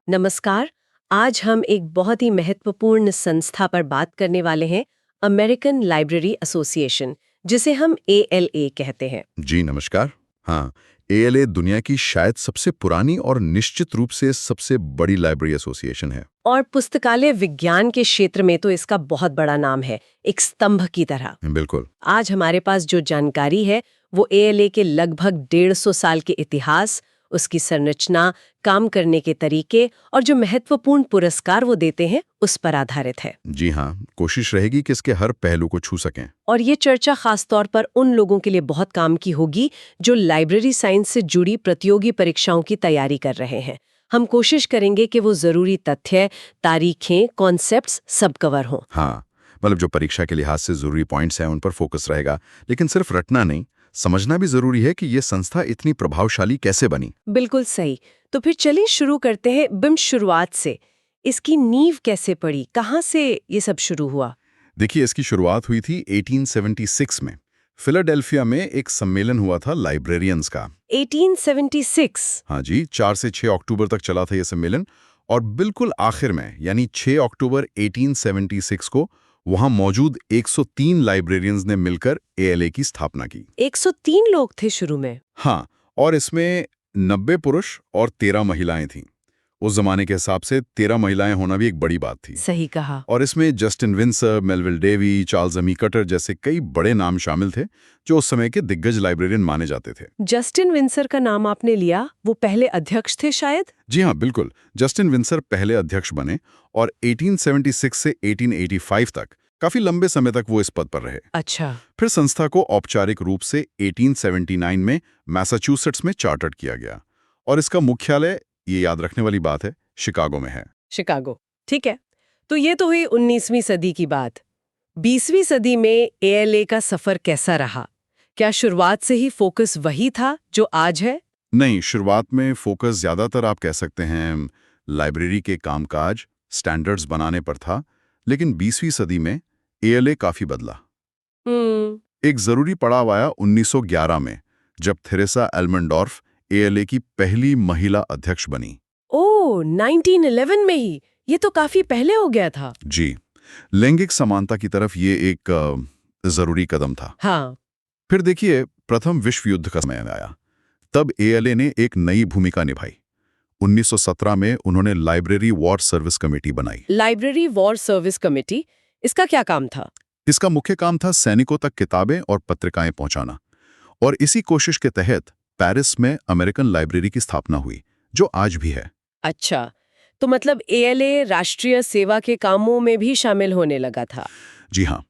नमस्कार। आज हम एक बहुत ही महत्वपूर्ण संस्था पर बात करने वाले हैं, अमेरिकन लाइब्रेरी एसोसिएशन, जिसे हम ALA कहते हैं। जी नमस्कार। हाँ, एएलए दुनिया की शायद सबसे पुरानी और निश्चित रूप से सबसे बड़ी लाइब्रेरी एसोसिएशन है। और पुस्तकालय विज्ञान के क्षेत्र में तो इसका बहुत बड़ा नाम है, एक स्तंभ की तरह। बिल्कुल। आज हमारे पास जो जानकारी है वो ALA के लगभग 150 साल के इतिहास, उसकी संरचना, काम करने के तरीके और जो महत्वपूर्ण पुरस्कार वो देते हैं उस पर आधारित है। जी हाँ, कोशिश रहेगी कि इसके हर पहलू को छू सकें। और ये चर्चा खास तौर पर उन लोगों के लिए बहुत काम की होगी जो लाइब्रेरी साइंस से जुड़ी प्रतियोगी परीक्षाओं की तैयारी कर रहे हैं। हम कोशिश करेंगे कि वो जरूरी तथ्य, तारीखें, कॉन्सेप्ट्स सब कवर हों। हाँ, मतलब जो परीक्षा के लिहाज से जरूरी पॉइंट्स हैं उन पर फोकस रहेगा, लेकिन सिर्फ रटना नहीं, समझना भी जरूरी है कि ये संस्था इतनी प्रभावशाली कैसे बनी। बिल्कुल सही। तो फिर चलिए शुरू करते हैं बिम शुरुआत से। इसकी नींव कैसे पड़ी, कहाँ से ये सब शुरू हुआ? देखिए, इसकी शुरुआत हुई थी 1876 में। फिलाडेल्फिया में एक सम्मेलन हुआ था लाइब्रेरियंस का। 1876? हाँ जी, 4 से 6 अक्टूबर तक चला था ये सम्मेलन। और बिल्कुल आखिर में यानी 6 अक्टूबर 1876 को वहां मौजूद 103 लाइब्रेरियंस ने मिलकर एएलए की स्थापना की। 103 लोग थे शुरू में? हाँ, और इसमें 90 पुरुष और 13 महिलाएं थीं। उस जमाने के हिसाब से 13 महिलाएं होना भी एक बड़ी बात थी। सही कहा। और इसमें Justin Winsor, Melvil Dewey, Charles Ammi Cutter जैसे कई बड़े नाम शामिल थे जो उस समय के दिग्गज लाइब्रेरियन माने जाते थे। जस्टिन विंसर का नाम आपने लिया, वो पहले अध्यक्ष थे शायद? जी हाँ, बिल्कुल। जस्टिन विंसर पहले अध्यक्ष बने और 1876 से 1885 तक काफी लंबे समय तक वो इस पद पर रहे। अच्छा। फिर संस्था को औपचारिक रूप से 1879 में मैसाचुसेट्स में चार्टर्ड किया गया और इसका मुख्यालय, ये याद रखने वाली बात है, शिकागो में है। शिकागो, ठीक है। तो ये तो हुई 19वीं सदी की बात। 20वीं सदी में ALA का सफर कैसा रहा? क्या शुरुआत से ही फोकस वही था जो आज है? नहीं, शुरुआत में फोकस ज्यादातर आप कह सकते हैं लाइब्रेरी के कामकाज, स्टैंडर्ड्स बनाने पर था, लेकिन 20वीं सदी में एएलए काफी बदला। एक जरूरी पड़ाव आया 1911 में, जब थेरेसा एल्मंडॉर्फ एएलए की पहली महिला अध्यक्ष बनी। ओह, 1911 में ही? ये तो काफी पहले हो गया था। जी, लैंगिक समानता की तरफ ये एक जरूरी कदम था। हाँ। फिर देखिए, प्रथम विश्व युद्ध का समय आया, तब एएलए ने एक नई भूमिका निभाई। 1917 में उन्होंने लाइब्रेरी वॉर सर्विस कमेटी बनाई। लाइब्रेरी वॉर सर्विस कमेटी, इसका क्या काम था? इसका मुख्य काम था सैनिकों तक किताबें और पत्रिकाएं पहुंचाना। और इसी कोशिश के तहत पेरिस में अमेरिकन लाइब्रेरी की स्थापना हुई, जो आज भी है। अच्छा, तो मतलब ALA राष्ट्रीय सेवा के कामों में भी शामिल होने लगा था। जी हाँ,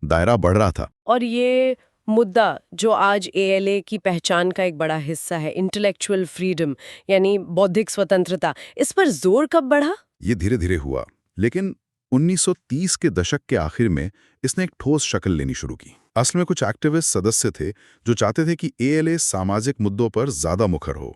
दायरा बढ़ रहा था। और ये मुद्दा जो आज ALA की पहचान का एक बड़ा हिस्सा है, इंटेलेक्चुअल फ्रीडम यानी बौद्धिक स्वतंत्रता, इस पर जोर कब बढ़ा? ये धीरे धीरे हुआ, लेकिन 1930 के दशक के आखिर में इसने एक ठोस शक्ल लेनी शुरू की। असल में कुछ एक्टिविस्ट सदस्य थे जो चाहते थे कि एएलए सामाजिक मुद्दों पर ज्यादा मुखर हो।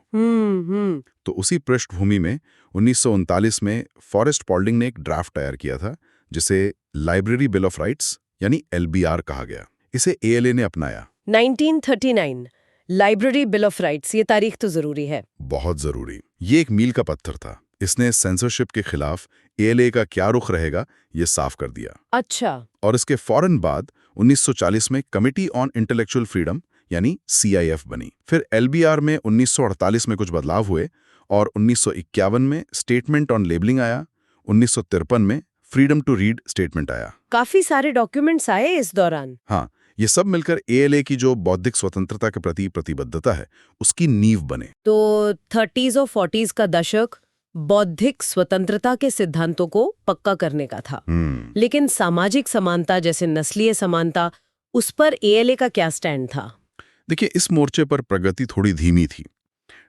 तो उसी पृष्ठभूमि में 1939 में फॉरेस्ट पॉल्डिंग ने एक ड्राफ्ट तैयार किया था, जिसे लाइब्रेरी बिल ऑफ राइट्स यानी LBR कहा गया। इसे एएलए ने अपनाया। 1939 लाइब्रेरी बिल ऑफ राइट्स, ये तारीख तो जरूरी है। बहुत जरूरी। ये एक मील का पत्थर था। इसने सेंसरशिप के खिलाफ एएलए का क्या रुख रहेगा, ये साफ कर दिया। अच्छा। और इसके फौरन बाद 1940 में कमिटी ऑन इंटेलेक्चुअल फ्रीडम यानी CIF बनी। फिर LBR में 1948 में कुछ बदलाव हुए और 1951 में स्टेटमेंट ऑन लेबलिंग आया। 1953 में फ्रीडम टू रीड स्टेटमेंट आया। काफी सारे डॉक्यूमेंट्स आए इस दौरान। हाँ, ये सब मिलकर एएलए की जो बौद्धिक स्वतंत्रता के प्रति प्रतिबद्धता है, उसकी नींव बने। तो 30s और 40s का दशक बौद्धिक स्वतंत्रता के सिद्धांतों को पक्का करने का था। लेकिन सामाजिक समानता जैसे नस्लीय समानता, उस पर ALA का क्या स्टैंड था? देखिए, इस मोर्चे पर प्रगति थोड़ी धीमी थी।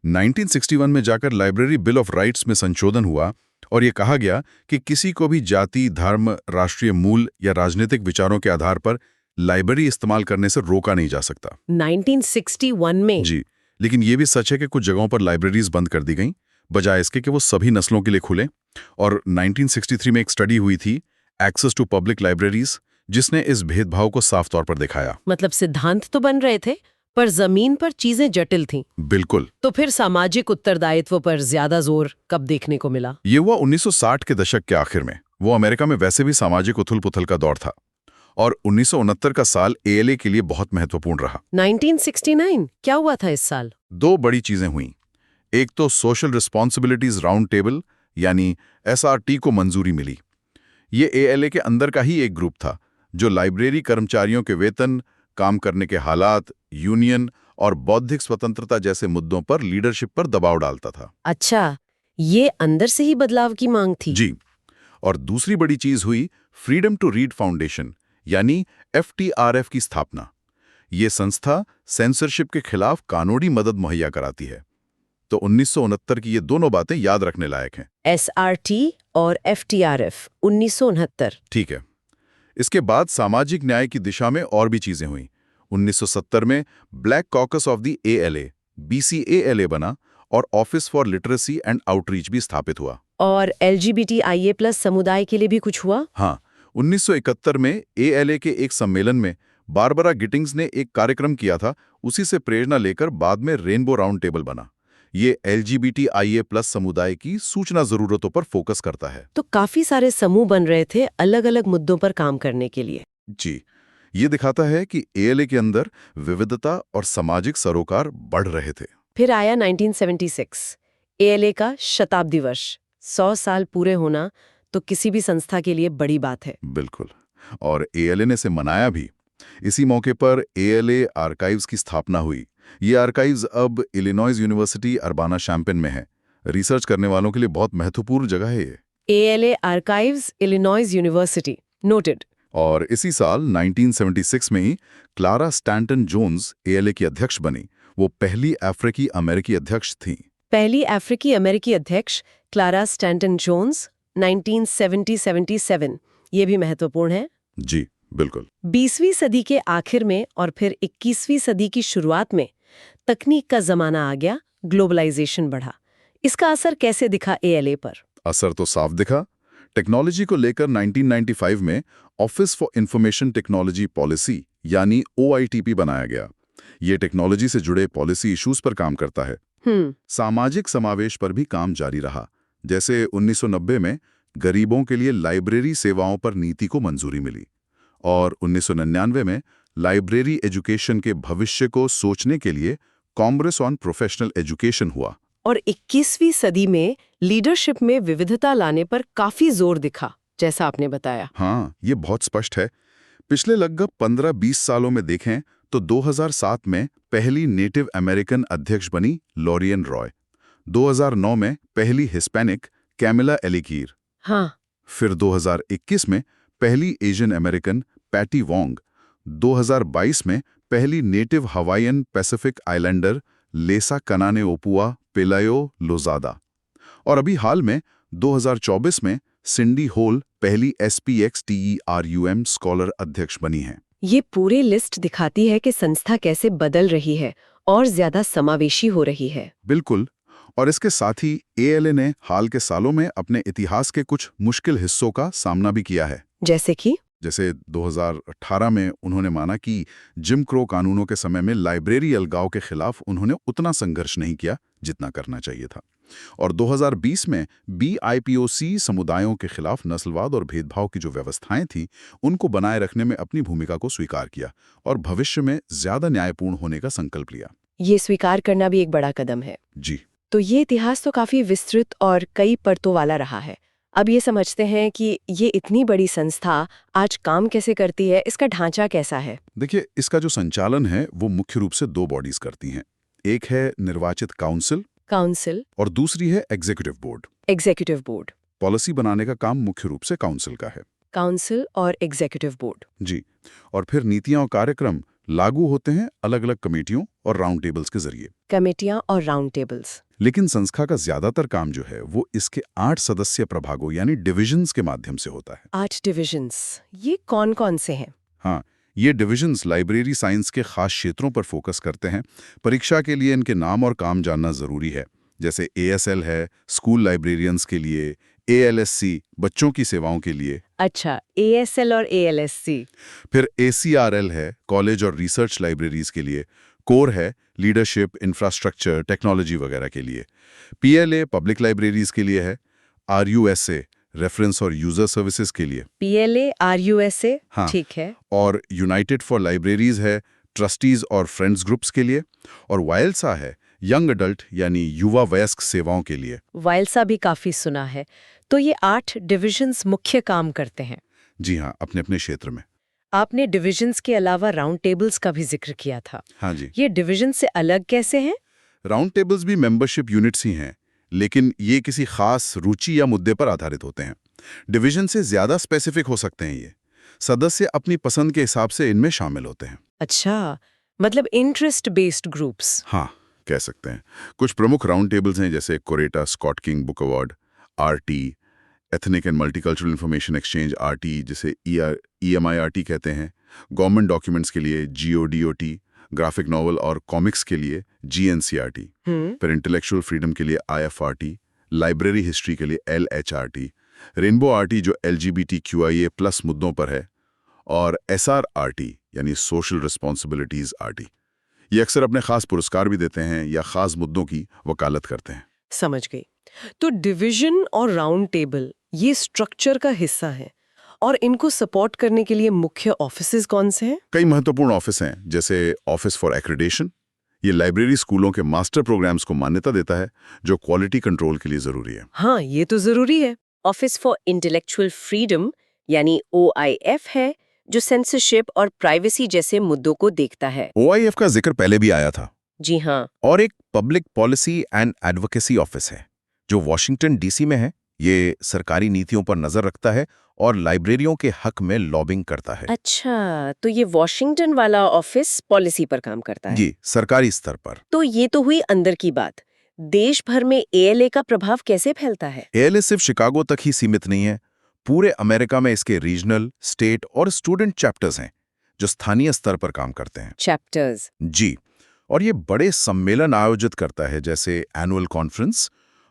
1961 में जाकर लाइब्रेरी बिल ऑफ राइट्स में संशोधन हुआ और ये कहा गया कि किसी को भी जाति, धर्म, राष्ट्रीय मूल या राजनीतिक विचारों के आधार पर लाइब्रेरी इस्तेमाल करने से रोका नहीं जा सकता। 1961 में? जी, लेकिन ये भी सच है कि कुछ जगहों पर लाइब्रेरीज बंद कर दी गईं, बजाय इसके कि वो सभी नस्लों के लिए खुले। और 1963 में एक स्टडी हुई थी, एक्सेस टू पब्लिक लाइब्रेरीज, जिसने इस भेदभाव को साफ तौर पर दिखाया। मतलब सिद्धांत तो बन रहे थे, पर जमीन पर चीजें जटिल थीं। बिल्कुल। तो फिर सामाजिक उत्तरदायित्व पर ज्यादा जोर कब देखने को मिला? ये हुआ 1960 के दशक के आखिर में। वो अमेरिका में वैसे भी सामाजिक उथल-पुथल का दौर था और 1969 का साल एएलए के लिए बहुत महत्वपूर्ण रहा। 1969 क्या हुआ था इस साल? दो बड़ी चीजें हुईं। एक तो सोशल रिस्पॉन्सिबिलिटीज राउंड टेबल यानी एसआरटी को मंजूरी मिली। ये एएलए के अंदर का ही एक ग्रुप था जो लाइब्रेरी कर्मचारियों के वेतन, काम करने के हालात, यूनियन और बौद्धिक स्वतंत्रता जैसे मुद्दों पर लीडरशिप पर दबाव डालता था। अच्छा, ये अंदर से ही बदलाव की मांग थी। जी। और दूसरी बड़ी चीज हुई फ्रीडम टू रीड फाउंडेशन यानी एफटीआरएफ की स्थापना। ये संस्था सेंसरशिप के खिलाफ कानूनी मदद मुहैया कराती है। तो 1969 की ये दोनों बातें याद रखने लायक हैं। एसआरटी और एफटीआरएफ 1969। ठीक है। इसके बाद सामाजिक न्याय की दिशा में और भी चीजें हुई। 1970 में black caucus of the ALA BCALA बना और office for literacy and outreach भी स्थापित हुआ। और LGBTIA+ समुदाय के लिए भी कुछ हुआ? हाँ, 1971 में एएलए के एक सम्मेलन में बारबरा गिटिंग्स ने एक कार्यक्रम किया था। उसी से प्रेरणा लेकर बाद में रेनबो राउंड टेबल बना। ये LGBTIA+ समुदाय की सूचना जरूरतों पर फोकस करता है। तो काफी सारे समूह बन रहे थे अलग-अलग मुद्दों पर काम करने के लिए। जी, ये दिखाता है कि एएलए के अंदर विविधता और सामाजिक सरोकार बढ़ रहे थे। फिर आया 1976, एएलए का शताब्दी वर्ष। 100 साल पूरे होना तो किसी भी संस्था के लिए बड़ी बात है। बिल्कुल। और एएलए ने इसे मनाया भी। इसी मौके पर एएलए आर्काइव्स की स्थापना हुई। ये आर्काइव्स अब इलिनॉइस यूनिवर्सिटी अर्बाना शैम्पेन में है। रिसर्च करने वालों के लिए बहुत महत्वपूर्ण जगह है ये। ALA archives, Illinois university, noted. और इसी साल 1976 में ही क्लारा स्टैंटन जोन्स एएलए की अध्यक्ष बनी। वो पहली अफ्रीकी अमेरिकी अध्यक्ष थीं। पहली अफ्रीकी अमेरिकी अध्यक्ष क्लारा स्टैंटन जोन्स, 1977। ये भी महत्वपूर्ण है। जी, बिल्कुल। 20वीं सदी के आखिर में और फिर 21वीं सदी की शुरुआत में तकनीक का जमाना आ गया, ग्लोबलाइजेशन बढ़ा। इसका असर कैसे दिखा एएलए पर? असर तो साफ दिखा। टेक्नोलॉजी को लेकर 1995 में office for information technology policy यानी OITP बनाया गया। ये टेक्नोलॉजी से जुड़े पॉलिसी इश्यूज पर काम करता है। सामाजिक समावेश पर भी काम जारी रहा। जैसे 1990 में गरीबों के लिए लाइब्रेरी सेवाओं पर नीति को मंजूरी मिली और 1999 में लाइब्रेरी एजुकेशन के भविष्य को सोचने के लिए कांग्रेस ऑन प्रोफेशनल एजुकेशन हुआ। और 21वीं सदी में लीडरशिप में विविधता लाने पर काफी जोर दिखा, जैसा आपने बताया। हाँ, ये बहुत स्पष्ट है। पिछले लगभग 15-20 सालों में देखें तो 2007 में पहली नेटिव अमेरिकन अध्यक्ष बनी लॉरियन रॉय। 2009 में पहली हिस्पैनिक कैमिला एलिकीर। हाँ। फिर 2021 में पहली एशियन अमेरिकन पैटी वोंग। 2022 में पहली नेटिव हवाईयन पैसिफिक आइलैंडर लेसा कनानेओपुआ पेलायो लोजादा। और अभी हाल में 2024 में सिंडी होल पहली SPXTERUM स्कॉलर अध्यक्ष बनी हैं। ये पूरी लिस्ट दिखाती है कि संस्था कैसे बदल रही है और ज्यादा समावेशी हो रही है। बिल्कुल। और इसके साथ ही एएलए ने हाल के सालों में अपने इतिहास के कुछ मुश्किल हिस्सों का सामना भी किया है। जैसे 2018 में उन्होंने माना कि जिम क्रो कानूनों के समय में लाइब्रेरी अलगाव के खिलाफ उन्होंने उतना संघर्ष नहीं किया जितना करना चाहिए था। और 2020 में BIPOC समुदायों के खिलाफ नस्लवाद और भेदभाव की जो व्यवस्थाएं थीं, उनको बनाए रखने में अपनी भूमिका को स्वीकार किया और भविष्य में ज्यादा न्यायपूर्ण होने का संकल्प लिया। ये स्वीकार करना भी एक बड़ा कदम है। जी। तो ये इतिहास तो काफी विस्तृत और कई परतों वाला रहा है। अब ये समझते हैं कि ये इतनी बड़ी संस्था आज काम कैसे करती है, इसका ढांचा कैसा है? देखिए, इसका जो संचालन है वो मुख्य रूप से दो बॉडीज करती हैं। एक है निर्वाचित काउंसिल और दूसरी है एग्जीक्यूटिव बोर्ड। पॉलिसी बनाने का काम मुख्य रूप से काउंसिल का है। काउंसिल और एग्जीक्यूटिव बोर्ड। जी। और फिर नीतियां और कार्यक्रम लागू होते हैं अलग अलग कमेटियों और राउंड टेबल्स के जरिए। कमेटियां और राउंड टेबल्स। लेकिन संस्था का ज्यादातर काम जो है वो इसके 8 सदस्य प्रभागों यानी डिविजन्स के माध्यम से होता है। 8 डिविजन्स, ये कौन कौन से हैं? हाँ, ये डिविजन्स लाइब्रेरी साइंस के खास क्षेत्रों पर फोकस करते हैं। परीक्षा के लिए इनके नाम और काम जानना जरूरी है। जैसे ASL है स्कूल लाइब्रेरियंस के लिए, ALSC बच्चों की सेवाओं के लिए। अच्छा, ASL और ALSC। फिर ACRL है कॉलेज और रिसर्च लाइब्रेरीज के लिए, कोर है लीडरशिप, इंफ्रास्ट्रक्चर, टेक्नोलॉजी वगैरह के लिए। PLA पब्लिक लाइब्रेरीज के लिए है। RUSA रेफरेंस और यूजर सर्विसेज के लिए। PLA RUSA, हाँ। ठीक है। और यूनाइटेड फॉर लाइब्रेरीज है ट्रस्टीज और फ्रेंड्स ग्रुप्स के लिए। और वायल्सा है यंग अडल्ट यानी युवा वयस्क सेवाओं के लिए। वायल्सा भी काफी सुना है। तो ये 8 डिविजन्स मुख्य काम करते हैं। जी हाँ, अपने अपने क्षेत्र में। आपने डिविजन्स के अलावा राउंड टेबल्स का भी जिक्र किया था। हाँ जी। ये डिविजन से अलग कैसे हैं? राउंड टेबल्स भी मेंबरशिप यूनिट्स ही हैं, लेकिन ये किसी खास रुचि या मुद्दे पर आधारित होते हैं। डिवीजन से ज्यादा स्पेसिफिक हो सकते हैं ये। सदस्य अपनी पसंद के हिसाब से इनमें शामिल होते हैं। अच्छा, मतलब इंटरेस्ट बेस्ड ग्रुप्स। हाँ, कह सकते हैं। कुछ प्रमुख राउंड टेबल्स हैं जैसे Coretta Scott King book award, RT ethnic and multicultural information exchange, RT जिसे EMIRT कहते हैं, गवर्नमेंट डॉक्यूमेंट्स के लिए GODOT, ग्राफिक नॉवल और कॉमिक्स के लिए GNCRT, फिर इंटेलेक्चुअल फ्रीडम के लिए IFRT, लाइब्रेरी हिस्ट्री के लिए LHRT, रेनबो RT जो LGBTQIA+ मुद्दों पर है, और SRRT यानी सोशल रिस्पॉन्सिबिलिटीज RT। ये अक्सर अपने खास पुरस्कार भी देते हैं या खास मुद्दों की वकालत करते हैं। समझ गई। तो डिवीजन और राउंड टेबल ये स्ट्रक्चर का हिस्सा है, और इनको सपोर्ट करने के लिए मुख्य ऑफिसेज कौन से हैं? कई महत्वपूर्ण ऑफिस हैं, जैसे ऑफिस फॉर एक्रेडिटेशन। ये लाइब्रेरी स्कूलों के मास्टर प्रोग्राम्स को मान्यता देता है, जो क्वालिटी कंट्रोल के लिए जरूरी है। हाँ, ये तो जरूरी है। ऑफिस फॉर इंटेलेक्चुअल फ्रीडम यानी OIF है, जो सेंसरशिप और प्राइवेसी जैसे मुद्दों को देखता है। OIF का जिक्र पहले भी आया था। जी हाँ। और एक public policy and advocacy office है, जो वॉशिंगटन DC में है। ये सरकारी नीतियों पर नजर रखता है और लाइब्रेरियों के हक में लॉबिंग करता है। अच्छा, तो ये वॉशिंगटन वाला ऑफिस पॉलिसी पर काम करता है। जी, सरकारी स्तर पर। तो ये तो हुई अंदर की बात। देश भर में ALA का प्रभाव कैसे फैलता है? ALA सिर्फ शिकागो तक ही सीमित नहीं है। पूरे अमेरिका में इसके रीजनल, स्टेट और स्टूडेंट चैप्टर्स हैं, जो स्थानीय स्तर पर काम करते हैं। चैप्टर्स? जी, और ये बड़े सम्मेलन आयोजित करता है, जैसे एनुअल कॉन्फ्रेंस,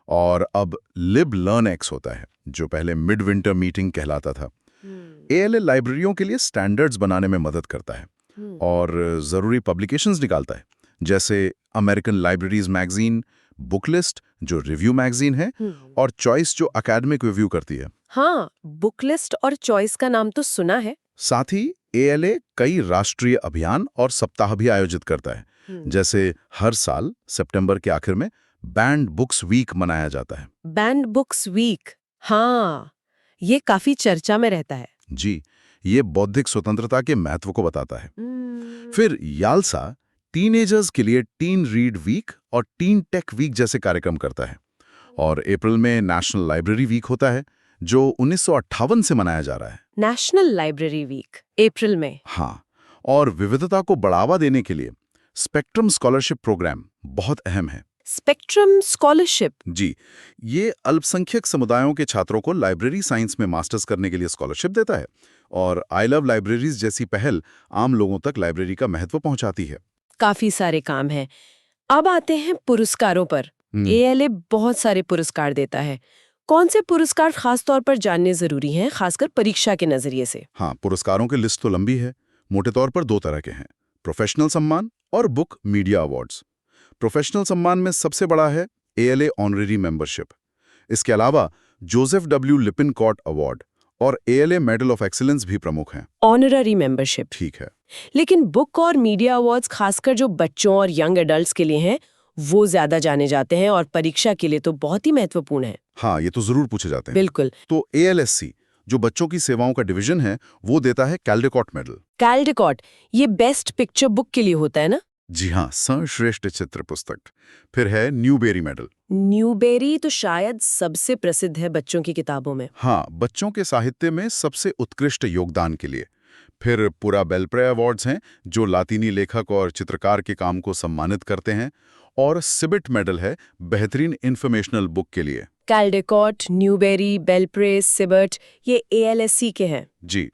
और अब लिब लर्न एक्स होता है, जो पहले मिड विंटर मीटिंग कहलाता था। ALA लाइब्रेरियों के लिए स्टैंडर्ड्स बनाने में मदद करता है और जरूरी पब्लिकेशंस निकालता है, जैसे American libraries magazine, book list जो रिव्यू मैगजीन है, और चॉइस जो एकेडमिक रिव्यू करती है। हाँ, बुक लिस्ट और चॉइस का नाम तो सुना है। साथ ही ALA कई राष्ट्रीय अभियान और सप्ताह भी आयोजित करता है, जैसे हर साल सितंबर के आखिर में बैंड बुक्स वीक मनाया जाता है। बैंड बुक्स वीक, हाँ, ये काफी चर्चा में रहता है। जी, ये बौद्धिक स्वतंत्रता के महत्व को बताता है। फिर याल्सा टीनेजर्स के लिए टीन रीड वीक और टीन टेक वीक जैसे कार्यक्रम करता है। और अप्रैल में नेशनल लाइब्रेरी वीक होता है, जो 1958 से मनाया जा रहा है। नेशनल लाइब्रेरी वीक अप्रैल में? हाँ, और विविधता को बढ़ावा देने के लिए स्पेक्ट्रम स्कॉलरशिप प्रोग्राम बहुत अहम है। Spectrum scholarship? जी, ये अल्पसंख्यक समुदायों के छात्रों को लाइब्रेरी साइंस में मास्टर्स करने के लिए स्कॉलरशिप देता है, और आई लव लाइब्रेरीज जैसी पहल आम लोगों तक लाइब्रेरी का महत्व पहुंचाती है। काफी सारे काम हैं। अब आते हैं पुरस्कारों पर। ALA बहुत सारे पुरस्कार देता है। कौन से पुरस्कार खास तौर पर जानने जरूरी हैं, खासकर परीक्षा के नजरिए से? हाँ, पुरस्कारों की लिस्ट तो लंबी है। मोटे तौर पर 2 तरह के हैं, प्रोफेशनल सम्मान और बुक मीडिया अवार्ड्स। प्रोफेशनल सम्मान में सबसे बड़ा है ALA ऑनरेरी मेंबरशिप। इसके अलावा जोसेफ W. लिपिनकॉट अवार्ड और ALA मेडल ऑफ एक्सीलेंस भी प्रमुख हैं। ऑनररी मेंबरशिप, ठीक है। लेकिन बुक और मीडिया अवार्ड्स खासकर जो बच्चों और यंग एडल्ट्स के लिए हैं, वो ज्यादा जाने जाते हैं और परीक्षा के लिए तो बहुत ही महत्वपूर्ण है। हाँ, ये तो जरूर पूछे जाते हैं। बिल्कुल। तो ALSC जो बच्चों की सेवाओं का डिवीजन है, वो देता है कैल्डेकॉट मेडल। कैल्डेकॉट, ये बेस्ट पिक्चर बुक के लिए होता है ना? जी हाँ, सर्वश्रेष्ठ चित्र पुस्तक। फिर है न्यूबेरी मेडल। न्यूबेरी तो शायद सबसे प्रसिद्ध है बच्चों की किताबों में। हाँ, बच्चों के साहित्य में सबसे उत्कृष्ट योगदान के लिए। फिर पूरा बेलप्रे अवार्ड्स हैं, जो लातीनी लेखक और चित्रकार के काम को सम्मानित करते हैं, और सिबिट मेडल है बेहतरीन इंफॉर्मेशनल बुक के लिए। कैल्डेकॉट, न्यूबेरी, बेलप्रे, सिबर्ट ये ALSC के हैं। जी,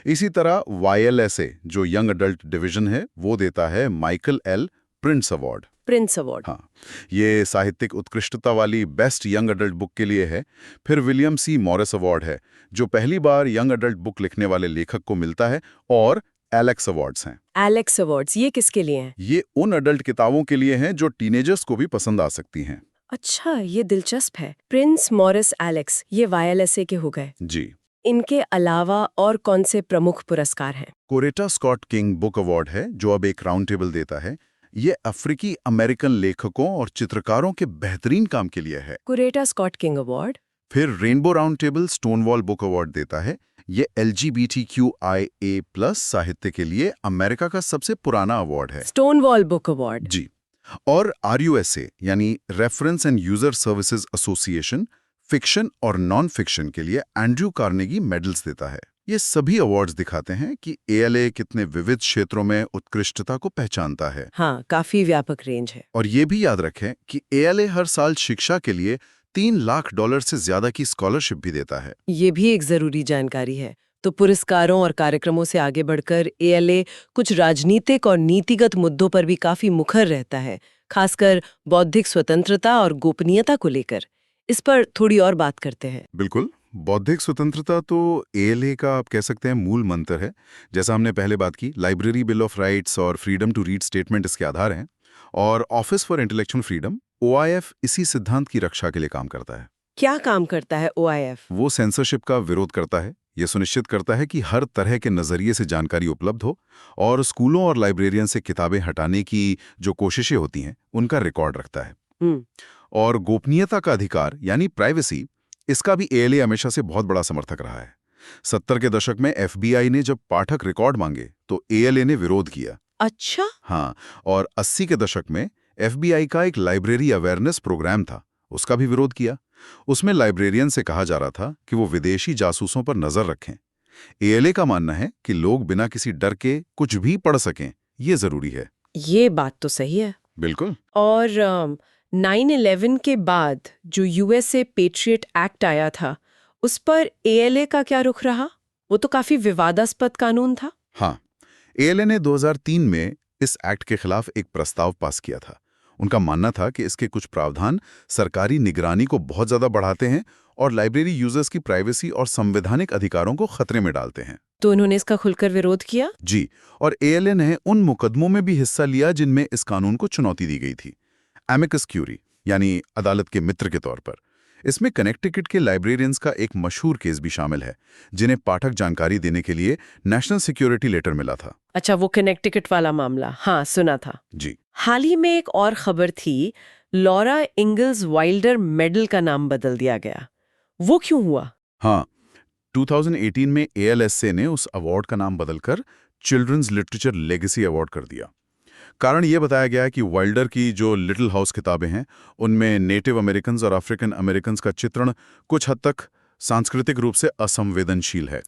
इसी तरह YLSA जो यंग अडल्ट डिवीजन है, वो देता है Michael L. Prince award. Prince award, हाँ, ये साहित्यिक उत्कृष्टता वाली बेस्ट यंग अडल्ट बुक के लिए है। फिर विलियम C. मॉरिस अवार्ड है, जो पहली बार यंग अडल्ट बुक लिखने वाले लेखक को मिलता है और एलेक्स अवार्ड्स हैं। एलेक्स अवार्ड्स ये किसके लिए हैं? ये उन अडल्ट किताबों के लिए हैं जो टीनेजर्स को भी पसंद आ सकती हैं। अच्छा, ये दिलचस्प है। प्रिंस मॉरिस एलेक्स ये YLSA के हो गए। जी। इनके अलावा और कौन से प्रमुख पुरस्कार हैं? Coretta Scott King book award है जो अब एक राउंड टेबल देता है। ये अफ्रीकी अमेरिकन लेखकों और चित्रकारों के बेहतरीन काम के लिए है। कुरेटा स्कॉट किंग अवार्ड। फिर rainbow round table Stonewall book award देता है। ये LGBTQIA+ साहित्य के लिए अमेरिका का सबसे पुराना अवार्ड है। Stonewall book award. जी। और RUSA यानी reference and user services association fiction और नॉन फिक्शन के लिए एंड्रयू कार्नेगी मेडल्स देता है। ये सभी अवार्ड्स दिखाते हैं कि ALA कितने विविध क्षेत्रों में उत्कृष्टता को पहचानता है। हाँ, काफी व्यापक रेंज है। और ये भी याद रखें कि ALA हर साल शिक्षा के लिए $3 लाख से ज्यादा की स्कॉलरशिप भी देता है। ये भी एक जरूरी जानकारी है। तो पुरस्कारों और कार्यक्रमों से आगे बढ़कर ALA कुछ राजनीतिक और नीतिगत मुद्दों पर भी काफी मुखर रहता है, खासकर बौद्धिक स्वतंत्रता और गोपनीयता को लेकर। इस पर थोड़ी और बात करते हैं। बिल्कुल। बौद्धिक स्वतंत्रता तो ALA का आप कह सकते हैं मूल मंत्र है। जैसा हमने पहले बात की, लाइब्रेरी बिल ऑफ राइट्स और फ्रीडम टू रीड स्टेटमेंट इसके आधार हैं। और office for intellectual freedom OIF इसी सिद्धांत की रक्षा के लिए काम करता है। क्या काम करता है OIF? वो सेंसरशिप का विरोध करता है। ये सुनिश्चित करता है कि हर तरह के नजरिए से जानकारी उपलब्ध हो और स्कूलों और लाइब्रेरियन से किताबें हटाने की जो कोशिशें होती हैं उनका रिकॉर्ड रखता है। और गोपनीयता का अधिकार यानी प्राइवेसी, इसका भी ALA हमेशा से बहुत बड़ा समर्थक रहा है। 70 के दशक में FBI ने जब पाठक रिकॉर्ड मांगे तो ALA ने विरोध किया। अच्छा। हाँ, और 80 के दशक में FBI का एक लाइब्रेरी अवेयरनेस प्रोग्राम था, उसका भी विरोध किया। उसमें लाइब्रेरियन से कहा जा रहा था कि वो विदेशी जासूसों पर नजर रखें। ALA का मानना है कि लोग बिना किसी डर के कुछ भी पढ़ सकें, ये जरूरी है। ये बात तो सही है। बिल्कुल। और 9/11 के बाद जो USA पेट्रियट एक्ट आया था, उस पर ALA का क्या रुख रहा? वो तो काफी विवादास्पद कानून था। हाँ, ALA ने 2003 में इस एक्ट के खिलाफ एक प्रस्ताव पास किया था। उनका मानना था कि इसके कुछ प्रावधान सरकारी निगरानी को बहुत ज्यादा बढ़ाते हैं और लाइब्रेरी यूजर्स की प्राइवेसी और संवैधानिक अधिकारों को खतरे में डालते हैं। तो उन्होंने इसका खुलकर विरोध किया? जी, और ALA ने उन मुकदमों में भी हिस्सा लिया जिनमें इस कानून को चुनौती दी गई थी। एमिकस क्यूरी यानी अदालत के मित्र के तौर पर। इसमें कनेक्टिकट के लाइब्रेरियंस का एक मशहूर केस भी शामिल है, जिन्हें पाठक जानकारी देने के लिए नेशनल सिक्योरिटी लेटर मिला था। अच्छा, वो कनेक्टिकट वाला मामला, हाँ सुना था। जी। हाल ही में एक और खबर थी, लॉरा इंगल्स वाइल्डर मेडल का नाम बदल दिया गया। वो क्यों हुआ? हाँ, 2018 में ALSA ने उस अवार्ड का नाम बदलकर चिल्ड्रंस लिटरेचर लेगेसी अवार्ड कर दिया। कारण ये बताया गया कि वाइल्डर की जो लिटिल हाउस किताबें हैं, उनमें नेटिव अमेरिकन्स और अफ्रीकन अमेरिकन्स का चित्रण कुछ हद तक सांस्कृतिक रूप से असंवेदनशील है।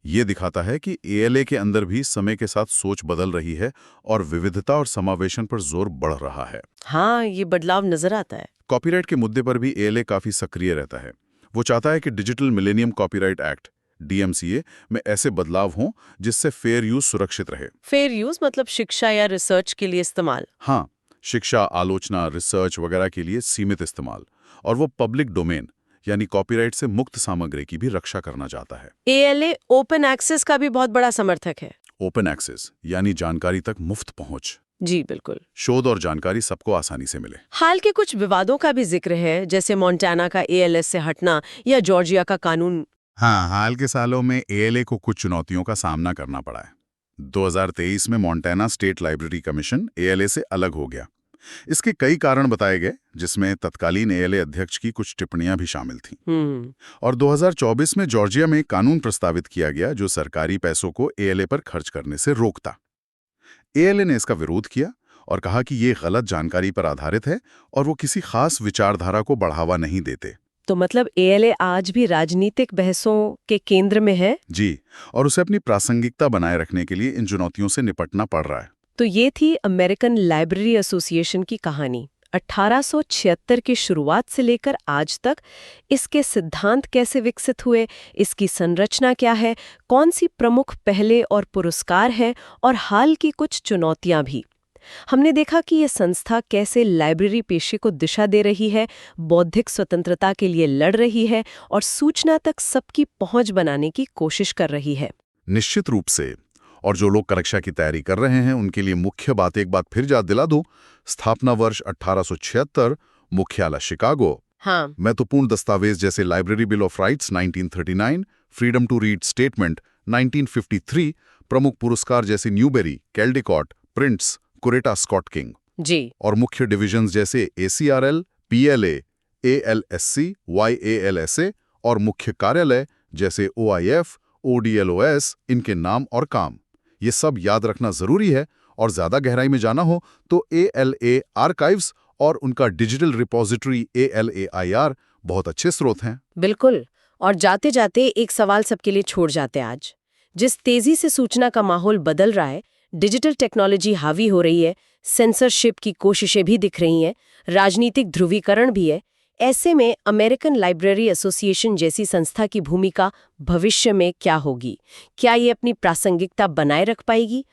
ये दिखाता है कि ALA के अंदर भी समय के साथ सोच बदल रही है और विविधता और समावेशन पर जोर बढ़ रहा है। हाँ, ये बदलाव नजर आता है। कॉपीराइट के मुद्दे पर भी ALA काफी सक्रिय रहता है। वो चाहता है कि digital millennium copyright act DMCA में ऐसे बदलाव हों जिससे फेयर यूज सुरक्षित रहे। फेयर यूज मतलब शिक्षा या रिसर्च के लिए इस्तेमाल? हाँ, शिक्षा, आलोचना, रिसर्च वगैरह के लिए सीमित इस्तेमाल। और वो पब्लिक डोमेन यानी कॉपीराइट से मुक्त सामग्री की भी रक्षा करना चाहता है। ALA ओपन एक्सेस का भी बहुत बड़ा समर्थक है। ओपन एक्सेस यानी जानकारी तक मुफ्त पहुंच। जी बिल्कुल। शोध और जानकारी सबको आसानी से मिले। हाल के कुछ विवादों का भी जिक्र है, जैसे मोंटाना का ALS से हटना या जॉर्जिया का कानून। हाँ, हाल के सालों में ALA को कुछ चुनौतियों का सामना करना पड़ा है। 2023 में Montana state library commission ALA से अलग हो गया। इसके कई कारण बताए गए, जिसमें तत्कालीन ALA अध्यक्ष की कुछ टिप्पणियां भी शामिल थीं। और 2024 में जॉर्जिया में कानून प्रस्तावित किया गया जो सरकारी पैसों को ALA पर खर्च करने से रोकता। ALA ने इसका विरोध किया और कहा कि ये गलत जानकारी पर आधारित है और वो किसी खास विचारधारा को बढ़ावा नहीं देते। तो मतलब ALA आज भी राजनीतिक बहसों के केंद्र में है? जी, और उसे अपनी प्रासंगिकता बनाए रखने के लिए इन चुनौतियों से निपटना पड़ रहा है। तो ये थी अमेरिकन लाइब्रेरी एसोसिएशन की कहानी। 1876 की शुरुआत से लेकर आज तक इसके सिद्धांत कैसे विकसित हुए, इसकी संरचना क्या है, कौन सी प्रमुख पहले और पुरस्कार हैं और हाल की कुछ चुनौतियां भी। हमने देखा कि ये संस्था कैसे लाइब्रेरी पेशे को दिशा दे रही है, बौद्धिक स्वतंत्रता के लिए लड़ रही है और सूचना तक सबकी पहुंच बनाने की कोशिश कर रही है। निश्चित रूप से। और जो लोग परीक्षा की तैयारी कर रहे हैं उनके लिए मुख्य बात एक बार फिर याद दिला दूं, स्थापना वर्ष 1876, मुख्यालय शिकागो, हाँ, महत्वपूर्ण दस्तावेज जैसे library bill of rights 1939, freedom to read statement 1953, प्रमुख पुरस्कार जैसे Newbery, Caldecott, Printz, Coretta Scott King, जी, और मुख्य डिविजन्स जैसे ACRL, PLA, ALSC, YALSA और मुख्य कार्यालय जैसे OIF, ODLOS, इनके नाम और काम। ये सब याद रखना जरूरी है, और ज्यादा गहराई में जाना हो तो ALA आर्काइव्स और उनका डिजिटल रिपोजिटरी ALAIR बहुत अच्छे स्रोत हैं। बिल्कुल। और जाते जाते एक सवाल सबके लिए छोड़ जाते आज। जिस तेजी से सूचना का माहौल बदल रहा है, डिजिटल टेक्नोलॉजी हावी हो रही है, सेंसरशिप की कोशिशें भी दिख रही हैं, राजनीतिक ध्रुवीकरण भी है, ऐसे में अमेरिकन लाइब्रेरी एसोसिएशन जैसी संस्था की भूमिका भविष्य में क्या होगी? क्या ये अपनी प्रासंगिकता बनाए रख पाएगी